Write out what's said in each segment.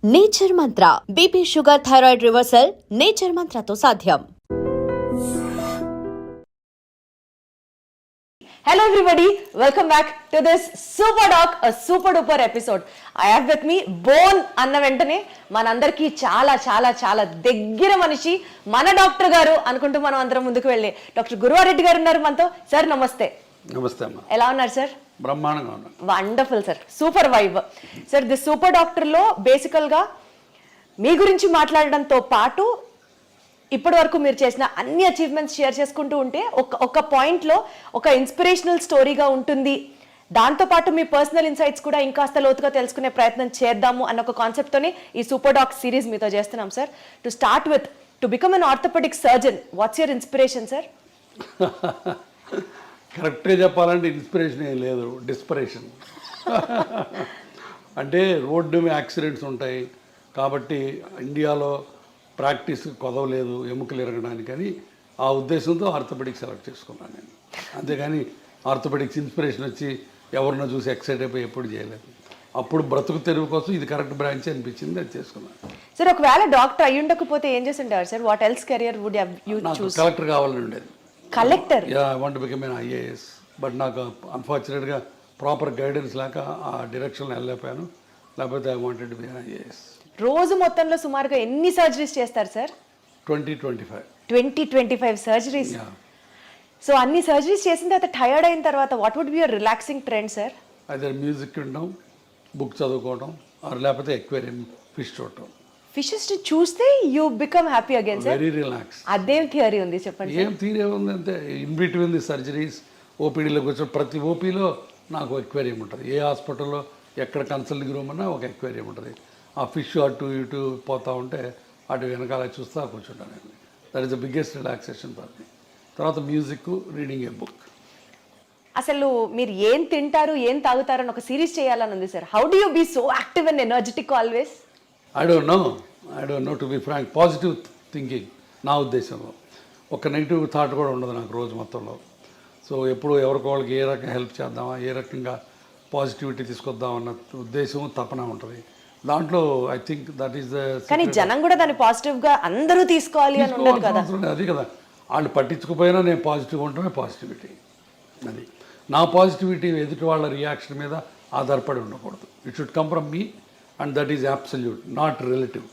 Nature Mantra BP sugar thyroid reversal Nature మంత్రతో సాధ్యం. Hello everybody, welcome back to this super doc, a super duper episode. I have with me Bone అన్న వెంటనే మనందరికీ చాలా చాలా చాలా దగ్గర మనిషి మన డాక్టర్ గారు అనుకుంటూ మనం అందరం ముందుకు వెళ్ళి డాక్టర్ గురువారెడ్డి గారు ఉన్నారు మనతో. సార్ నమస్తే. నమస్తే అమ్మా. ఎలా ఉన్నారు సార్? బ్రహ్మాండంగా ఉన్నాను. Wonderful sir, super vibe. Sir the super డాక్టర్లో బేసికల్గా మీ గురించి మాట్లాడడంతో పాటు ఇప్పటి వరకు మీరు చేసిన అన్ని అచీవ్మెంట్స్ షేర్ చేసుకుంటూ ఉంటే ఒక పాయింట్లో ఒక ఇన్స్పిరేషనల్ స్టోరీగా ఉంటుంది. దాంతోపాటు మీ పర్సనల్ ఇన్సైట్స్ కూడా ఇంకాస్త లోతుగా తెలుసుకునే ప్రయత్నం చేద్దాము అన్న ఒక కాన్సెప్ట్తోనే ఈ సూపర్ డాక్ సిరీస్ మీతో చేస్తున్నాం sir. To start with, to become an orthopaedic surgeon, what's your inspiration sir? కరెక్ట్గా చెప్పాలంటే ఇన్స్పిరేషన్ ఏం లేదు, డిస్పరేషన్. అంటే రోడ్డు మీద యాక్సిడెంట్స్ ఉంటాయి కాబట్టి ఇండియాలో ప్రాక్టీస్ కొదవలేదు ఎముకలు ఎరగడానికని ఆ ఉద్దేశంతో ఆర్థోపెడిక్ సెలెక్ట్ చేసుకున్నాను నేను. అంతేగాని ఆర్థోపెడిక్స్ ఇన్స్పిరేషన్ వచ్చి ఎవరినో చూసి ఎక్సైట్ అయిపోయి ఎప్పుడు చేయలేదు. అప్పుడు బ్రతుకు తెరువు కోసం ఇది కరెక్ట్ బ్రాంచ్ అనిపించింది, అది చేసుకున్నాను. సార్ ఒకవేళ డాక్టర్ అయ్యి ఉండకపోతే ఏం చేసి ఉంటారు sir? What else career would you choose? Collector కావాలని ఉండేది. Collector? Ya, I want to become an IAS. But నాకు అన్ఫార్చునేట్గా ప్రాపర్ గైడెన్స్ లేక ఆ డైరెక్షన్లో వెళ్ళలేకపోయాను. లేకపోతే I wanted to be an IAS. రోజు మొత్తంలో సుమారుగా ఎన్ని సర్జరీస్ చేస్తారు సార్? 20-25 సర్జరీస్. సో అన్ని సర్జరీస్ చేసిన తర్వాత టైర్డ్ అయిన తర్వాత what would be your relaxing trend sir? అదే మ్యూజిక్ వినడం, బుక్ చదువుకోవడం, లేకపోతే ఎక్వేరియం ఫిష్ చూడటం. ఫిషెస్ చూస్తే you become happy again sir? Very relax. అదేం థియరీ ఉంది చెప్పండి? ఏం థియరీ ఉంది అంటే ఇన్ బిట్వీన్ ది సర్జరీస్ ఓపీడీలోకి వచ్చిన ప్రతి ఓపీలో నాకు ఎక్వేరియం ఉంటుంది. ఏ హాస్పిటల్లో ఎక్కడ కన్సల్టింగ్ రూమ్ అన్నా ఒక ఎక్వేరియం ఉంటుంది. ఆ ఫిష్ అటు ఇటు పోతూ ఉంటే అటు వెనకాల చూస్తా కూర్చుంటాను. That is the biggest relaxation for me. తర్వాత మ్యూజిక్, రీడింగ్ ఏ బుక్. అసలు మీరు ఏం తింటారు, ఏం తాగుతారు అని ఒక సిరీస్ చేయాలని ఉంది sir. How do you be so active and energetic always? I don't know to be frank. Positive thinking నా ఉద్దేశంలో. ఒక నెగిటివ్ థాట్ కూడా ఉండదు నాకు రోజు మొత్తంలో. సో ఎప్పుడు ఎవరికి వాళ్ళకి ఏ రకంగా హెల్ప్ చేద్దామా, ఏ రకంగా పాజిటివిటీ తీసుకొద్దామన్న ఉద్దేశం, తపన ఉంటుంది దాంట్లో. I think that is the. కానీ జనం కూడా దాన్ని పాజిటివ్గా అందరూ తీసుకోవాలి అని ఉండదు కదా. అది కదా, వాళ్ళు పట్టించుకుపోయినా నేను పాజిటివ్గా ఉండటమే పాజిటివిటీ. అది నా పాజిటివిటీ ఎదుటి వాళ్ళ రియాక్షన్ మీద ఆధారపడి ఉండకూడదు. It should come from me and that is absolute, not relative.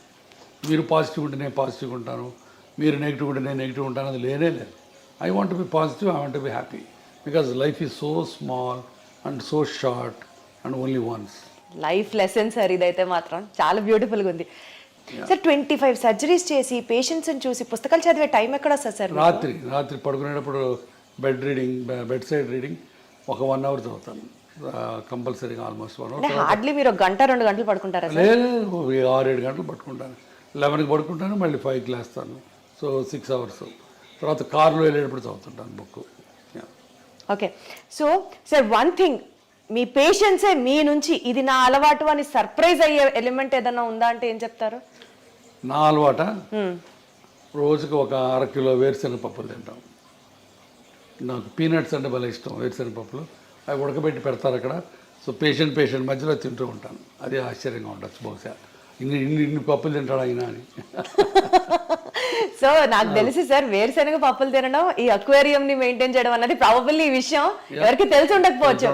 మీరు పాజిటివ్ ఉంటే నేను పాజిటివ్గా ఉంటాను, మీరు నెగిటివ్ ఉంటే నేను నెగిటివ్ ఉంటాను, అది లేనే లేదు. I want be positive, I want be happy because life is so small and so short and only once. Life lesson sir ఇదైతే మాత్రం చాలా బ్యూటిఫుల్గా ఉంది సార్. 25 సర్జరీస్ చేసి పేషెంట్స్ని చూసి పుస్తకాలు చదివే టైం ఎక్కడ వస్తుంది సార్? రాత్రి పడుకునేటప్పుడు బెడ్ సైడ్ రీడింగ్ ఒక 1 hour చదువుతాను కంపల్సరీగా. Almost 1 hour. హార్డ్లీ మీరు 1-2 గంటలు పడుకుంటారా? లేదు, 6-7 గంటలు పడుకుంటాను. 11కి పడుకుంటాను, మళ్ళీ 5కి లేస్తాను. So 6 hours. తర్వాత కార్లో వెళ్ళేటప్పుడు చదువుతుంటాను book. Okay. So sir one thing, మీ పేషెంట్సే మీ నుంచి ఇది నా అలవాటు అని సర్ప్రైజ్ అయ్యే ఎలిమెంట్ ఏదన్నా ఉందా అంటే ఏం చెప్తారు? నా అలవాట, రోజుకి ఒక 1/2 కిలో వేరుశనగ పప్పులు తింటాం. నాకు పీనట్స్ అంటే భలే ఇష్టం. వేరుశనగ పప్పులు అవి ఉడకబెట్టి పెడతారు అక్కడ. సో పేషెంట్ మధ్యలో తింటూ ఉంటాను. అది ఆశ్చర్యంగా ఉండొచ్చు బహుశా, ఇన్ని పప్పులు తింటాడు అయినా అని. సో నాకు తెలిసి సార్ వేరుశనగ పప్పులు తినడం, ఈ అక్వేరియం ని మెయింటైన్ చేయడం అన్నది ప్రాబబ్లీ ఈ విషయం ఎవరికి తెలిసి ఉండకపోవచ్చు.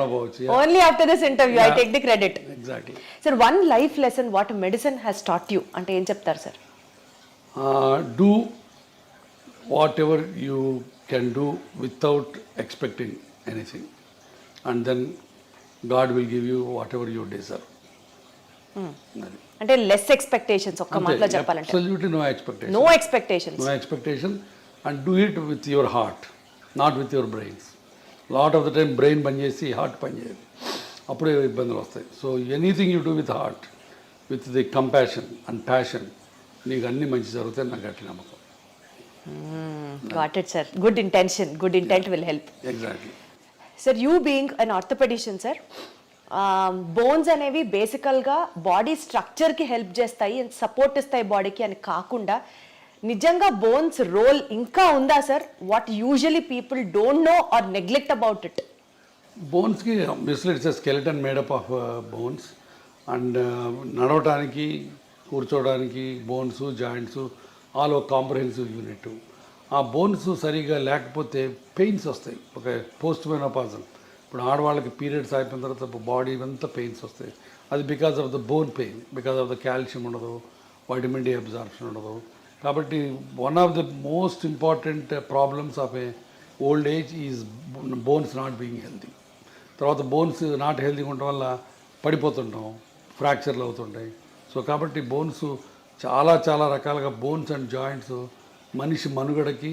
Only after this interview I take the credit. Exactly. Sir one life lesson what medicine has taught you అంటే ఏం చెప్తారు సార్? Do whatever you can do without expecting anything and then God will give you whatever you deserve. అంటే less expectations, ఒక్క మాటలో చెప్పాలంటే absolutely no expectation and do it with your heart, not with your brains. Lot of the time brain పనిచేసి heart పనిచేయదు, అప్పుడే ఇబ్బందులు వస్తాయి. So anything you do with heart, with the compassion and passion, నీకు అన్నీ మంచి జరుగుతాయి. నాకు గట్టి నమ్మకం. Got it sir. Good intent will help. Exactly. Sir you being an orthopaedician sir, bones అనేవి బేసికల్గా బాడీ స్ట్రక్చర్కి హెల్ప్ చేస్తాయి అండ్ సపోర్ట్ ఇస్తాయి బాడీకి అని కాకుండా నిజంగా బోన్స్ రోల్ ఇంకా ఉందా sir? What usually people don't know or neglect about it? బోన్స్కి obviously it's a skeleton made up of bones and నడవటానికి కూర్చోవడానికి బోన్స్ జాయింట్స్ ఆల్ ఒక కాంప్రహెన్సివ్ యూనిట్. ఆ బోన్స్ సరిగా లేకపోతే పెయిన్స్ వస్తాయి. ఒక పోస్ట్ మెనోపాజల్, ఇప్పుడు ఆడవాళ్ళకి పీరియడ్స్ అయిపోయిన తర్వాత బాడీ అంతా పెయిన్స్ వస్తాయి. అది because of the bone pain, because of the calcium ఉండదు, వైటమిన్ డి అబ్జార్ప్షన్ ఉండదు. కాబట్టి one of the most important problems of A old age is bones not being healthy. తర్వాత బోన్స్ నాట్ హెల్తీగా ఉండటం వల్ల పడిపోతుంటాం, ఫ్రాక్చర్లు అవుతుంటాయి. సో కాబట్టి బోన్స్ చాలా చాలా రకాలుగా బోన్స్ అండ్ జాయింట్స్ మనిషి మనుగడకి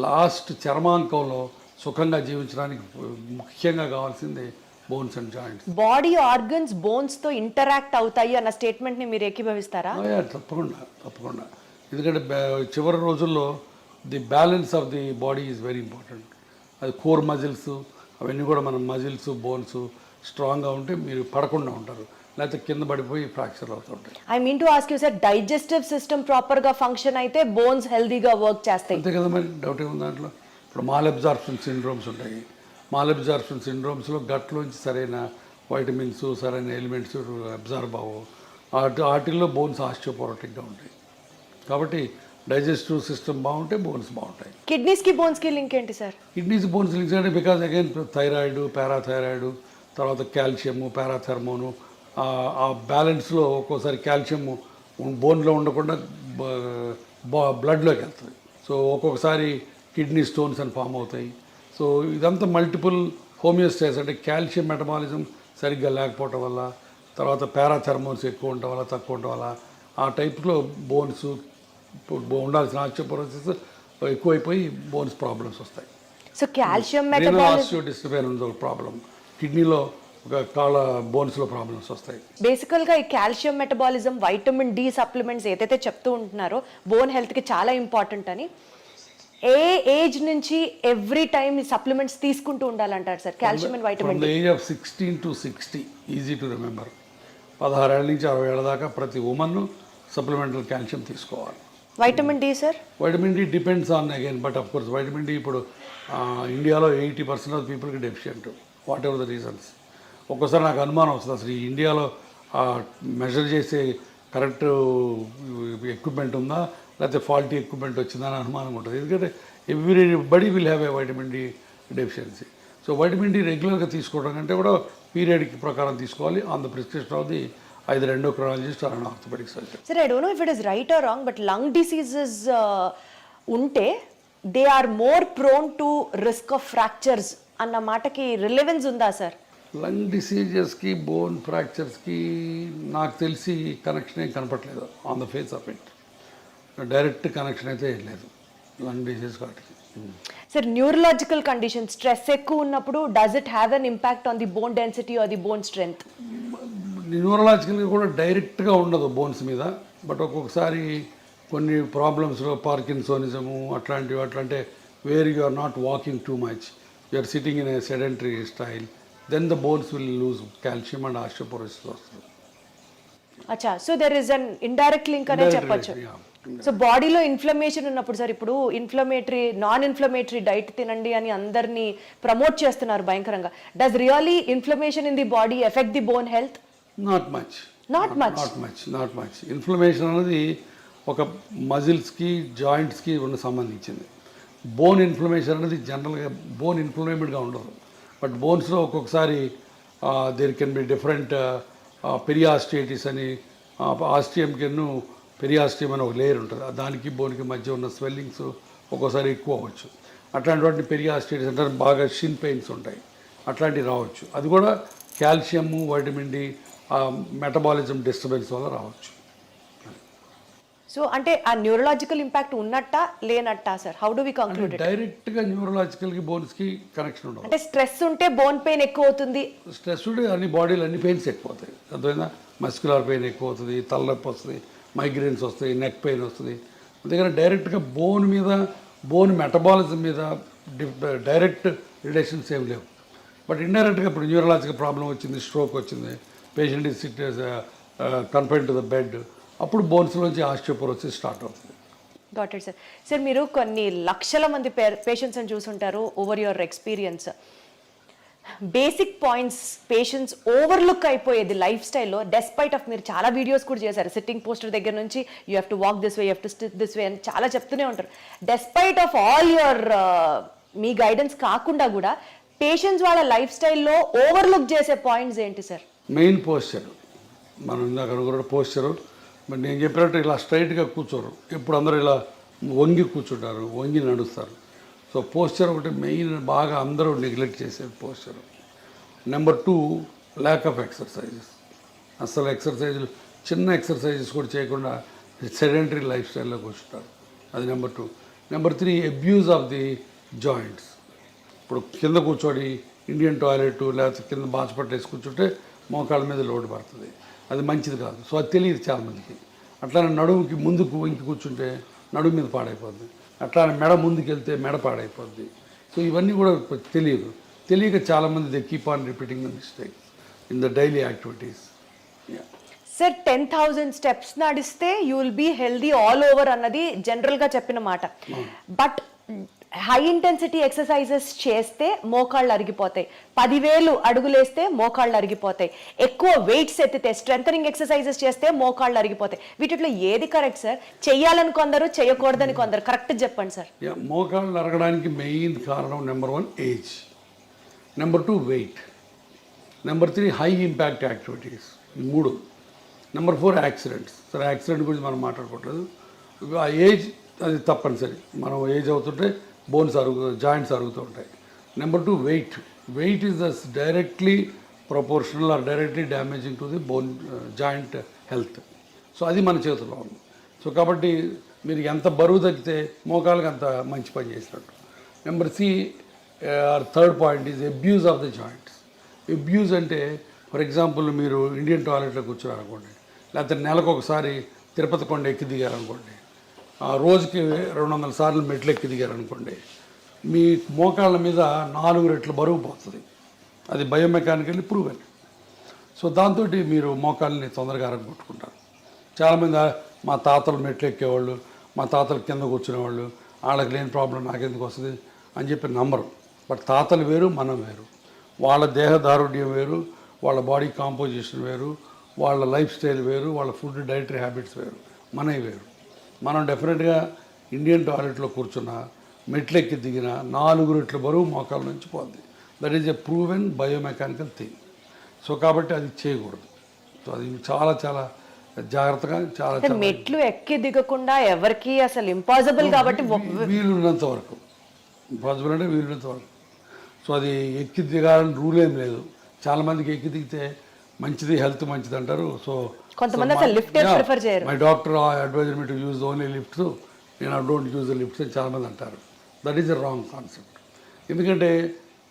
లాస్ట్ చర్మాంకంలో సుఖంగా జీవించడానికి ముఖ్యంగా కావాల్సింది bones and joints. Body organs bones తో ఇంటరాక్ట్ అవుతాయి అన్న స్టేట్మెంట్ ని మీరు ఏకీభవిస్తారా? తప్పకుండా. ఎందుకంటే చివరి రోజుల్లో the balance of the body is very important. అది కోర్ మజిల్స్ అవన్నీ కూడా మన మజిల్స్ బోన్స్ స్ట్రాంగ్గా ఉంటే మీరు పడకుండా ఉంటారు, లేకపోతే కింద పడిపోయి ఫ్రాక్చర్ అవుతుంటాయి. I mean to ask you sir, digestive system proper గా ఫంక్షన్ అయితే బోన్స్ హెల్దీగా వర్క్ చేస్తాయి. అంతే కదా, మరి డౌట్ ఏముంది దాంట్లో. ఇప్పుడు మాల్ సిండ్రోమ్స్ ఉంటాయి. మాల్ సిండ్రోమ్స్లో గట్లోంచి సరైన వైటమిన్స్ సరైన ఎలిమెంట్స్ అబ్జార్బ్ అవ్వవు. వాటిల్లో బోన్స్ ఆస్టియోపోరోటిక్గా ఉంటాయి. కాబట్టి డైజెస్టివ్ సిస్టమ్ బాగుంటే బోన్స్ బాగుంటాయి. కిడ్నీస్ కి బోన్స్ కి లింక్ ఏంటి సార్? కిడ్నీస్ బోన్స్ లింక్స్ అంటే బికాజ్ అగైన్ థైరాయిడ్, పారాథైరాయిడ్, తర్వాత కాల్షియము, పారాథర్మోను, ఆ బ్యాలెన్స్లో ఒక్కోసారి కాల్షియం బోన్లో ఉండకుండా బ్లడ్లోకి వెళ్తుంది. సో ఒక్కొక్కసారి కిడ్నీ స్టోన్స్ అని ఫామ్ అవుతాయి. సో ఇదంతా మల్టిపుల్ హోమియోస్టాసిస్, అంటే కాల్షియం మెటబాలిజం సరిగ్గా లేకపోవటం వల్ల, తర్వాత పారాథర్మోన్స్ ఎక్కువ ఉండటం వల్ల తక్కువ ఉండటం వల్ల ఆ టైప్లో బోన్స్ ఉండాల్సిన ఆస్టియోపోరోసిస్ ఎక్కువైపోయి బోన్స్ ప్రాబ్లమ్స్ వస్తాయి. సో కాల్షియం డిస్టర్బెన్స్ ప్రాబ్లం, కిడ్నీలో ఒక కాళ్ళ బోన్స్లో ప్రాబ్లమ్స్ వస్తాయి. బేసికల్గా ఈ calcium metabolism, vitamin D supplements ఏదైతే చెప్తూ ఉంటున్నారో బోన్ హెల్త్కి చాలా ఇంపార్టెంట్ అని, ఏ ఏజ్ నుంచి ఎవ్రీ టైమ్ ఈ సప్లిమెంట్స్ తీసుకుంటూ ఉండాలంటారు sir? Calcium and vitamin D age of 16 to 60, easy to remember. 16 ఏళ్ళ నుంచి 60 ఏళ్ళ దాకా ప్రతి ఉమెన్ సప్లిమెంటల్ కాల్షియం తీసుకోవాలి. Vitamin D sir? Vitamin D depends on again, but of course vitamin D ఇప్పుడు ఇండియాలో 80% ఆఫ్ పీపుల్కి deficient, whatever the reasons. ఒక్కోసారి నాకు అనుమానం వస్తుంది, అసలు ఈ ఇండియాలో మెజర్ చేసే కరెక్ట్ ఎక్విప్మెంట్ ఉందా, లేకపోతే ఫాల్టీ ఎక్విప్మెంట్ వచ్చిందని అనుమానం ఉంటుంది. ఎందుకంటే everybody will have a vitamin D deficiency. So vitamin D రెగ్యులర్గా తీసుకోవడం కంటే కూడా పీరియడ్కి ప్రకారం తీసుకోవాలి, on the prescription of the either endocrinologist or an orthopedic surgeon. Sir, I don't know if it is right or wrong, but lung diseases unte they are more prone to risk of fractures అన్న మాటకి relevance ఉందా sir? Lung డిసీజెస్కి bone ఫ్రాక్చర్స్కి నాకు తెలిసి connection ఏం కనపట్లేదు on the face of it. Direct connection అయితే ఏం లేదు లంగ్ డిసీజ్ వాటికి. సార్, న్యూరలాజికల్ కండిషన్, స్ట్రెస్ ఎక్కువ ఉన్నప్పుడు does it have an impact on the bone density or the bone strength? న్యూరలాజికల్గా కూడా డైరెక్ట్గా ఉండదు బోన్స్ మీద, బట్ ఒక్కొక్కసారి కొన్ని ప్రాబ్లమ్స్లో పార్కిన్సోనిజము అట్లాంటివి, అట్లంటే where you are not walking too much, you are sitting in a sedentary style, then the bones will lose calcium and osteoporosis వస్తుంది. అచ్చా, so there is an indirect link అనే చెప్పొచ్చు. సో బాడీలో ఇన్ఫ్లమేషన్ ఉన్నప్పుడు sir, ఇప్పుడు non inflammatory diet తినండి అని అందరినీ ప్రమోట్ చేస్తున్నారు భయంకరంగా. Does really inflammation in the body effect the bone health? Not much. Inflammation అనేది ఒక మజిల్స్కి జాయింట్స్కి సంబంధించింది. బోన్ ఇన్ఫ్లమేషన్ అనేది జనరల్గా బోన్ ఇన్ఫ్లమేటెడ్గా ఉండదు, బట్ బోన్స్లో ఒక్కొక్కసారి దేర్ కెన్ బి డిఫరెంట్ పెరియాస్టైటిస్ అని, ఆస్టియంకిను పెరియాస్టియం అని ఒక లేయర్ ఉంటుంది, దానికి బోన్కి మధ్య ఉన్న స్వెల్లింగ్స్ ఒక్కోసారి ఎక్కువ అవ్వచ్చు. అట్లాంటి వాటిని పెరియాస్టైటిస్ అంటే బాగా షిన్ పెయిన్స్ ఉంటాయి, అట్లాంటివి రావచ్చు. అది కూడా calcium vitamin D metabolism disturbance వల్ల రావచ్చు. సో అంటే ఆ న్యూరలాజికల్ ఇంపాక్ట్ ఉన్నట్టా లేనట్టా sir? How do we conclude it? డైరెక్ట్గా న్యూరలాజికల్కి బోన్స్కి కనెక్షన్ ఉండదు. అంటే స్ట్రెస్ ఉంటే బోన్ పెయిన్ ఎక్కువ అవుతుంది, స్ట్రెస్ ఉంటే అన్ని బాడీలో అన్ని పెయిన్స్ ఎక్కువ అవుతాయి. అర్థమైందా? మస్క్యులర్ పెయిన్ ఎక్కువ అవుతుంది, తలనొప్పి వస్తుంది, మైగ్రేన్స్ వస్తాయి, నెక్ పెయిన్ వస్తుంది. అందుకని డైరెక్ట్గా బోన్ మీద బోన్ మెటబాలిజం మీద డైరెక్ట్ రిలేషన్స్ ఏం లేవు. బట్ ఇండైరెక్ట్గా ఇప్పుడు న్యూరలాజికల్ ప్రాబ్లం వచ్చింది, స్ట్రోక్ వచ్చింది, patient is SIT confined to the bed, అప్పుడు బోన్స్లోంచి ఆస్టియోపోరోసిస్ స్టార్ట్ అవుతుంది. Got it sir. సార్, మీరు కొన్ని లక్షల మంది పేషెంట్స్ని చూసుంటారు over your experience. Basic points patients overlook అయిపోయేది లైఫ్ స్టైల్లో డెస్పైట్ ఆఫ్ మీరు చాలా వీడియోస్ కూడా చేశారు సిట్టింగ్ పోస్టర్ దగ్గర నుంచి you have to walk this way you have to SIT this way అని చాలా చెప్తూనే ఉంటారు despite of all your me guidance కాకుండా కూడా పేషెంట్స్ వాళ్ళ లైఫ్ స్టైల్లో ఓవర్లుక్ చేసే పాయింట్స్ ఏంటి సార్? మెయిన్ పోస్చర్, మనం ఇందాక కూడా పోస్చరు, మరి నేను చెప్పినట్టు ఇలా స్ట్రైట్గా కూర్చోరు, ఎప్పుడు అందరూ ఇలా వంగి కూర్చుంటారు, వంగి నడుస్తారు. సో పోస్చర్ ఒకటి మెయిన్, బాగా అందరూ నెగ్లెక్ట్ చేసేది posture. Number 2, lack of exercises. అసలు ఎక్సర్సైజులు, చిన్న ఎక్సర్సైజెస్ కూడా చేయకుండా సెడెంటరీ లైఫ్ స్టైల్లోకి వచ్చుంటారు. అది number 2. Number 3, abuse of the joints. ఇప్పుడు కింద కూర్చొని ఇండియన్ టాయిలెట్ లేకపోతే కింద బాచపట్టు వేసి కూర్చుంటే మోకాళ్ళ మీద లోటు పడుతుంది, అది మంచిది కాదు. సో అది తెలియదు చాలామందికి. అట్లానే నడుముకి ముందుకు వంకి కూర్చుంటే నడుము మీద పాడైపోద్ది, అట్లానే మెడ ముందుకు వెళ్తే మెడ పాడైపోద్ది. సో ఇవన్నీ కూడా తెలియక చాలామంది they keep on repeating the mistake in the daily activities. Sir 10,000 steps నడిస్తే you will be healthy all over అన్నది జనరల్గా చెప్పిన మాట. బట్ హై ఇంటెన్సిటీ ఎక్సర్సైజెస్ చేస్తే మోకాళ్ళు అరిగిపోతాయి, 10,000 అడుగులేస్తే మోకాళ్ళు అరిగిపోతాయి, ఎక్కువ వెయిట్స్ ఎత్తితే స్ట్రెంథనింగ్ ఎక్సర్సైజెస్ చేస్తే మోకాళ్ళు అరిగిపోతాయి. వీటిలో ఏది కరెక్ట్ సార్? చెయ్యాలని కొందరు, చేయకూడదని కొందరు, కరెక్ట్ చెప్పండి సార్. మోకాళ్ళు అరగడానికి మెయిన్ కారణం number 1 age, number 2 weight, number 3 high impact activities, 3. Number 4 accidents. సరే యాక్సిడెంట్ గురించి మనం మాట్లాడుకోవట్లేదు, ఆ ఏజ్ అది తప్పనిసరి. మనం ఏజ్ అవుతుంటే బోన్స్ జాయింట్స్ అరుగుతూ ఉంటాయి. Number 2 weight is directly proportional or directly damaging to the bone joint health. So అది మన చేతిలో ఉంది. సో కాబట్టి మీరు ఎంత బరువు తగ్గితే మోకాళ్ళకి అంత మంచి పని చేసినట్టు. Number 3 point is abuse of the joints. Abuse అంటే ఫర్ ఎగ్జాంపుల్ మీరు ఇండియన్ టాయిలెట్లో కూర్చోారనుకోండి, లేకపోతే నెలకు ఒకసారి తిరుపతి కొండ ఎక్కి దిగారనుకోండి, రోజుకి 200 సార్లు మెట్లు ఎక్కి దిగారనుకోండి, మీ మోకాళ్ళ మీద 4 రెట్లు బరువు పోతుంది. అది బయోమెకానికల్లీ ప్రూవెన్. సో దాంతో మీరు మోకాళ్ళని తొందరగా అరగొట్టుకుంటారు. చాలామంది మా తాతలు మెట్లు ఎక్కేవాళ్ళు, మా తాతలు కింద కూర్చునేవాళ్ళు, వాళ్ళకి లేని ప్రాబ్లం నాకెందుకు వస్తుంది అని చెప్పి నమ్మరు. బట్ తాతలు వేరు, మనం వేరు, వాళ్ళ దేహదారుఢ్యం వేరు, వాళ్ళ బాడీ కాంపోజిషన్ వేరు, వాళ్ళ లైఫ్ స్టైల్ వేరు, వాళ్ళ ఫుడ్ డైటరీ హ్యాబిట్స్ వేరు, మనవి వేరు. మనం డెఫినెట్గా ఇండియన్ టాయిలెట్లో కూర్చున్న మెట్లెక్కి దిగిన 4 రెట్ల బరువు మోకాళ్ళ నుంచి పోద్ది. That is a proven biomechanical thing. So కాబట్టి అది చేయకూడదు. సో అది చాలా చాలా జాగ్రత్తగా చాలా మెట్లు ఎక్కి దిగకుండా ఎవరికి అసలు ఇంపాసిబుల్ కాబట్టి వీలున్నంత వరకు, ఇంపాసిబుల్ అంటే వీలున్నంత వరకు. సో అది ఎక్కి దిగాలని రూల్ ఏం లేదు. చాలామందికి ఎక్కి దిగితే మంచిది, హెల్త్ మంచిది అంటారు. సో కొంతమంది అసలు లిఫ్ట్ ప్రిఫర్ చేయరు. My doctor advisor me to use only lifts, నేను I don't use the lifts అని చాలామంది అంటారు. That is a wrong concept. ఎందుకంటే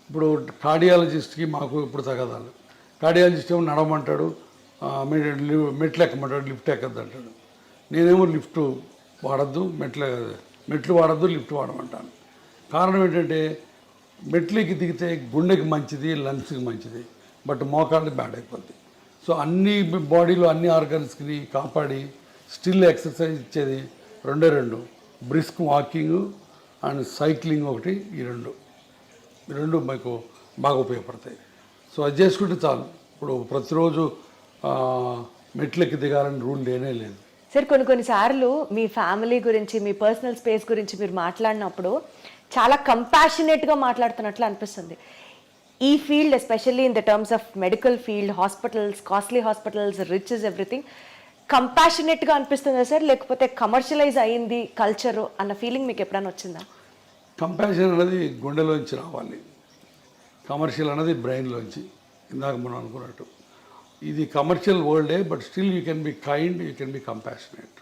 ఇప్పుడు కార్డియాలజిస్ట్కి మాకు ఇప్పుడు తగదాలు. కార్డియాలజిస్ట్ ఏమో నడవమంటాడు, మెట్లు ఎక్కమంటాడు, లిఫ్ట్ ఎక్కద్దు అంటాడు. నేనేమో లిఫ్ట్ వాడద్దు, మెట్లు వాడద్దు, లిఫ్ట్ వాడమంటాను. కారణం ఏంటంటే మెట్లకి దిగితే గుండెకి మంచిది, లంగ్స్కి మంచిది, బట్ మోకాళ్ళకి బ్యాడ్ అయిపోద్ది. సో అన్ని బాడీలో అన్ని ఆర్గన్స్కి కాపాడి స్టిల్ ఎక్సర్సైజ్ ఇచ్చేది 2 బ్రిస్క్ వాకింగ్ అండ్ సైక్లింగ్ ఒకటి. ఈ రెండు మీకు బాగా ఉపయోగపడతాయి. సో అది చేసుకుంటే చాలు. ఇప్పుడు ప్రతిరోజు మెట్లెక్కి దిగాలని రూల్ లేనే లేదు. సార్ కొన్నిసార్లు మీ ఫ్యామిలీ గురించి, మీ పర్సనల్ స్పేస్ గురించి మీరు మాట్లాడినప్పుడు చాలా కంపాషనేట్గా మాట్లాడుతున్నట్లు అనిపిస్తుంది. ఈ field especially in the terms of medical field, hospitals, costly hospitals, rich is everything, కంపాషనేట్గా అనిపిస్తుందా సార్, లేకపోతే కమర్షియలైజ్ అయింది కల్చరు అన్న ఫీలింగ్ మీకు ఎప్పుడైనా వచ్చిందా? కంపాషన్ అనేది గుండెలోంచి రావాలి, కమర్షియల్ అనేది బ్రెయిన్లోంచి. ఇందాక మనం అనుకున్నట్టు ఇది కమర్షియల్ వరల్డే, but still you can be kind, you can be compassionate.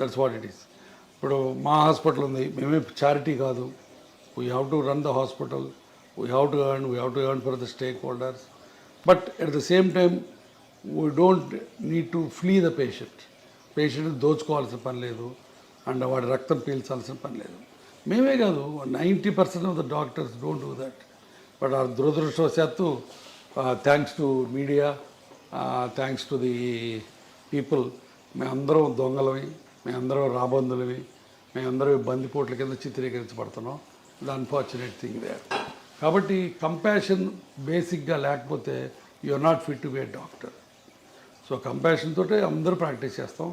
That's what it is. ఇప్పుడు మా హాస్పిటల్ ఉంది, మేమే చారిటీ కాదు. We have to run the hospital, we have to earn for the stakeholders, but at the same time we don't need to flee the patient దోచుకోవాల్సిన పని లేదు, and వాడి రక్తం పీల్చాల్సిన పని లేదు. మేమే కాదు, 90% of the doctors don't do that. But ఆ దురదృష్టవశాత్తు thanks to media, thanks to the people, మేమందరం దొంగలవి, మేమందరం రాబందులవి, మేమందరం బందిపోట్ల కింద చిత్రీకరించబడుతున్నాం. The unfortunate thing they. కాబట్టి కంపాషన్ బేసిక్గా లేకపోతే you are not fit to be a doctor. So compassion తోటే అందరూ ప్రాక్టీస్ చేస్తాం,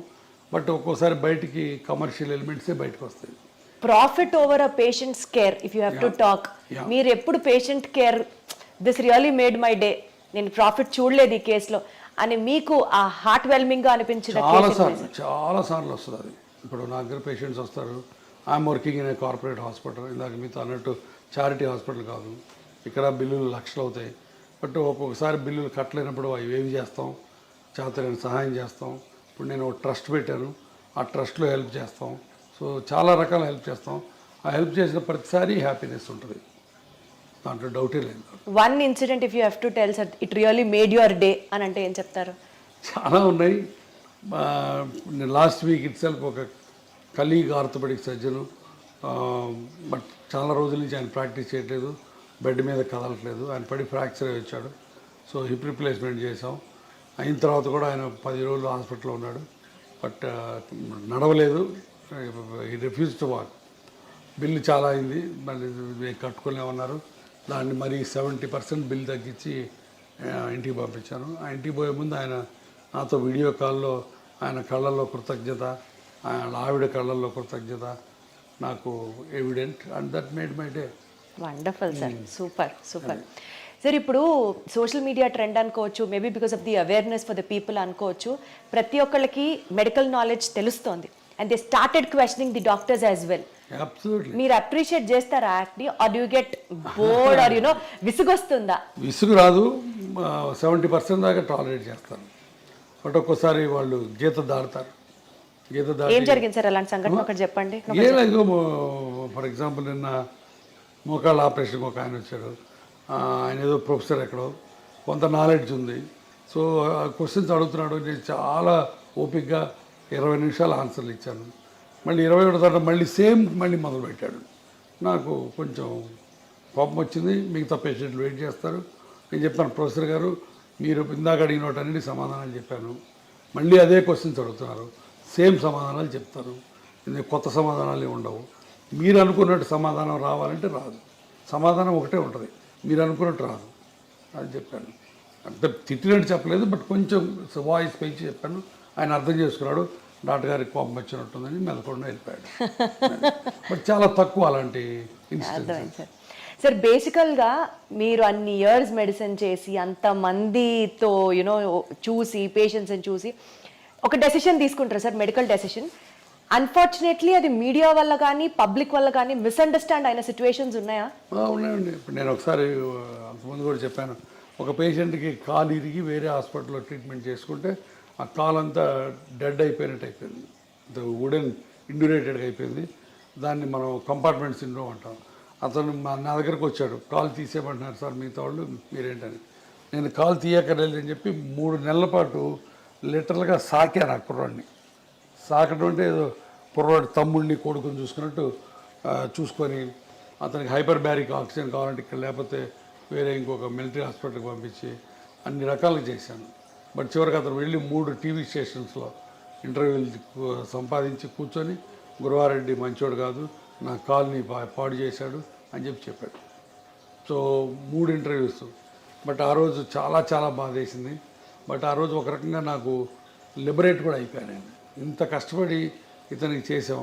బట్ ఒక్కోసారి బయటికి కమర్షియల్ ఎలిమెంట్సే బయటకు వస్తాయి. Profit over a patients care if you have to talk, మీరు ఎప్పుడు patient care this really made my day, నేను ప్రాఫిట్ చూడలేదు ఈ కేసులో అని మీకు ఆ హార్ట్ వెల్మింగ్గా అనిపించిన చాలా సార్లు వస్తుంది అది. ఇప్పుడు నా దగ్గర పేషెంట్స్ వస్తారు, I'm working in a corporate hospital, ఇందాక మీతో అన్నట్టు చారిటీ హాస్పిటల్ కాదు, ఇక్కడ బిల్లులు లక్షలు అవుతాయి, బట్ ఒక్కొక్కసారి బిల్లులు కట్టలేనప్పుడు అవి ఏవి చేస్తాం, చేతనైన సహాయం చేస్తాం. ఇప్పుడు నేను ఒక ట్రస్ట్ పెట్టాను, ఆ ట్రస్ట్లో హెల్ప్ చేస్తాం. సో చాలా రకాల హెల్ప్ చేస్తాం. ఆ హెల్ప్ చేసిన ప్రతిసారి హ్యాపీనెస్ ఉంటుంది, దాంట్లో డౌటే లేదు. One incident if you have to tell sir it really made your day అని అంటే ఏం చెప్తారు? చాలా ఉన్నాయి. లాస్ట్ వీక్ ఇట్ సెల్ఫ్ ఒక కలీగ్ ఆర్థోపెడిక్ సర్జను, బట్ చాలా రోజుల నుంచి ఆయన ప్రాక్టీస్ చేయట్లేదు, బెడ్ మీద కదలట్లేదు, ఆయన పడి ఫ్రాక్చర్ అయి వచ్చాడు. సో హిప్ రిప్లేస్మెంట్ చేసాం. అయిన తర్వాత కూడా ఆయన 10 రోజులు హాస్పిటల్లో ఉన్నాడు, బట్ నడవలేదు, ఈ రిఫ్యూజ్ టు వాక్. బిల్లు చాలా అయింది, మళ్ళీ కట్టుకోలేమన్నారు. దాన్ని మరి 70% బిల్ తగ్గించి ఇంటికి పంపించాను. ఆ ఇంటికి పోయే ముందు ఆయన నాతో వీడియో కాల్లో ఆయన కళ్ళల్లో కృతజ్ఞత, ఆయన ఆవిడ కళ్ళల్లో కృతజ్ఞత నాకు evident, and that made my day. Wonderful sir, super super sir. ఇప్పుడు సోషల్ మీడియా ట్రెండ్ అనుకోవచ్చు, maybe because of the awareness for the people అనుకోవచ్చు, ప్రతి ఒక్కళ్ళకి మెడికల్ నాలెడ్జ్ తెలుస్తోంది and they started questioning the doctors as well. మీరు appreciate చేస్తారా యాక్ట్ని, or do get bored or you know విసుగొస్తుందా? విసుగు రాదు, 70% దాకా టాలరేట్ చేస్తాను, బట్ ఒక్కోసారి వాళ్ళు గీత దాడతారు. గీత దాటి ఏం జరిగింది సార్ అలాంటి సంఘటన ఒకటి చెప్పండి. ఏదో ఫర్ ఎగ్జాంపుల్ నిన్న మోకాళ్ళ ఆపరేషన్కి ఒక ఆయన వచ్చాడు, ఆయన ఏదో ప్రొఫెసర్ ఎక్కడో, కొంత నాలెడ్జ్ ఉంది. సో క్వశ్చన్స్ అడుగుతున్నాడు, నేను చాలా ఓపిక్గా 20 నిమిషాలు ఆన్సర్లు ఇచ్చాను. మళ్ళీ 21 తర్వాత మళ్ళీ మొదలుపెట్టాడు. నాకు కొంచెం కోపం వచ్చింది. మిగతా పేషెంట్లు వెయిట్ చేస్తారు. నేను చెప్పాను, ప్రొఫెసర్ గారు మీరు ఇందాక అడిగిన వాటన్నిటి సమాధానాలు చెప్పాను, మళ్ళీ అదే క్వశ్చన్స్ అడుగుతున్నారు, సేమ్ సమాధానాలు చెప్తారు, ఇది కొత్త సమాధానాలు ఉండవు. మీరు అనుకున్నట్టు సమాధానం రావాలంటే రాదు, సమాధానం ఒకటే ఉంటుంది, మీరు అనుకున్నట్టు రాదు అని చెప్పాను. అంటే తిట్టినట్టు చెప్పలేదు, బట్ కొంచెం వాయిస్ పెంచి చెప్పాను. ఆయన అర్థం చేసుకున్నాడు, డాక్టర్ గారికి కోపం వచ్చినట్టుందని మెదకుండా వెళ్ళిపోయాడు. బట్ చాలా తక్కువ అలాంటి ఇన్సిడెంట్స్. సార్ బేసికల్గా మీరు అన్ని ఇయర్స్ మెడిసిన్ చేసి అంతమందితో యూనో చూసి పేషెంట్స్ని చూసి ఒక డెసిషన్ తీసుకుంటారు సార్, మెడికల్ డెసిషన్. అన్ఫార్చునేట్లీ అది మీడియా వల్ల కానీ పబ్లిక్ వల్ల కానీ మిస్అండర్స్టాండ్ అయిన సిచ్యువేషన్స్ ఉన్నాయా? ఉన్నాయండి. ఇప్పుడు నేను ఒకసారి అంతకుముందు కూడా చెప్పాను, ఒక పేషెంట్కి కాలు ఇరిగి వేరే హాస్పిటల్లో ట్రీట్మెంట్ చేసుకుంటే ఆ కాలు అంతా డెడ్ అయిపోయినట్టు అయిపోయింది, వుడెన్ ఇండ్యూరేటెడ్గా అయిపోయింది. దాన్ని మనం కంపార్ట్మెంట్ సిండ్రోమ్ అంటాం. అతను నా దగ్గరకు వచ్చాడు, కాలు తీసేయమంటున్నారు సార్ మిగతా వాళ్ళు, మీరేంటని. నేను కాలు తీయక్కర్లేదు అని చెప్పి 3 నెలల పాటు లిటరల్గా సాకాను ఆ కుర్రాడిని. సాకడం అంటే ఏదో కుర్రాడు తమ్ముడిని కొడుకుని చూసుకున్నట్టు చూసుకొని అతనికి హైపర్ బ్యారిక్ ఆక్సిజన్ కావాలంటే ఇక్కడ, లేకపోతే వేరే ఇంకొక మిలిటరీ హాస్పిటల్కి పంపించి అన్ని రకాలుగా చేశాను. బట్ చివరికి అతను వెళ్ళి 3 టీవీ స్టేషన్స్లో ఇంటర్వ్యూలు సంపాదించి కూర్చొని గురువారెడ్డి మంచోడు కాదు, నా కాల్ని పాడు చేశాడు అని చెప్పాడు. So 3 interviews. బట్ ఆ రోజు చాలా చాలా బాధేసింది. బట్ ఆ రోజు ఒక రకంగా నాకు లిబరేట్ కూడా అయిపోయాను. నేను ఇంత కష్టపడి ఇతనికి చేసాం,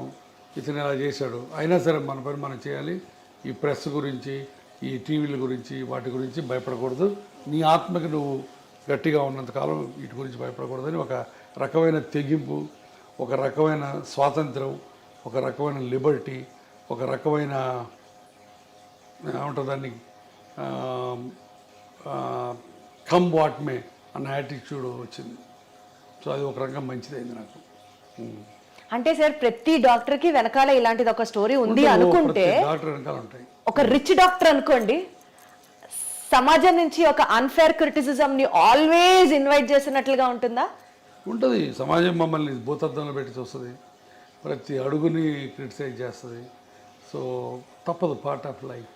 ఇతను ఇలా చేశాడు, అయినా సరే మన పని మనం చేయాలి. ఈ ప్రెస్ గురించి, ఈ టీవీల గురించి, వాటి గురించి భయపడకూడదు. నీ ఆత్మకి నువ్వు గట్టిగా ఉన్నంతకాలం వీటి గురించి భయపడకూడదని ఒక రకమైన తెగింపు, ఒక రకమైన స్వాతంత్రం, ఒక రకమైన లిబర్టీ, ఒక రకమైన ఏమంటుందాన్ని కమ్ వాట్ మే అన్న యాటిట్యూడ్ వచ్చింది. సో అది ఒక రకంగా మంచిదైంది నాకు. అంటే సార్ ప్రతి డాక్టర్కి వెనకాల ఇలాంటిది ఒక స్టోరీ ఉంది అనుకుంటే, డాక్టర్ వెనకాల ఉంటాయి. ఒక రిచ్ డాక్టర్ అనుకోండి, సమాజం నుంచి ఒక అన్ఫేర్ క్రిటిసిజం ని ఆల్వేస్ ఇన్వైట్ చేసినట్లుగా ఉంటుందా? ఉంటుంది. సమాజం మమ్మల్ని భూతద్దంలో పెట్టి చూస్తుంది, ప్రతి అడుగుని క్రిటిసైజ్ చేస్తుంది. సో తప్పదు, పార్ట్ ఆఫ్ లైఫ్.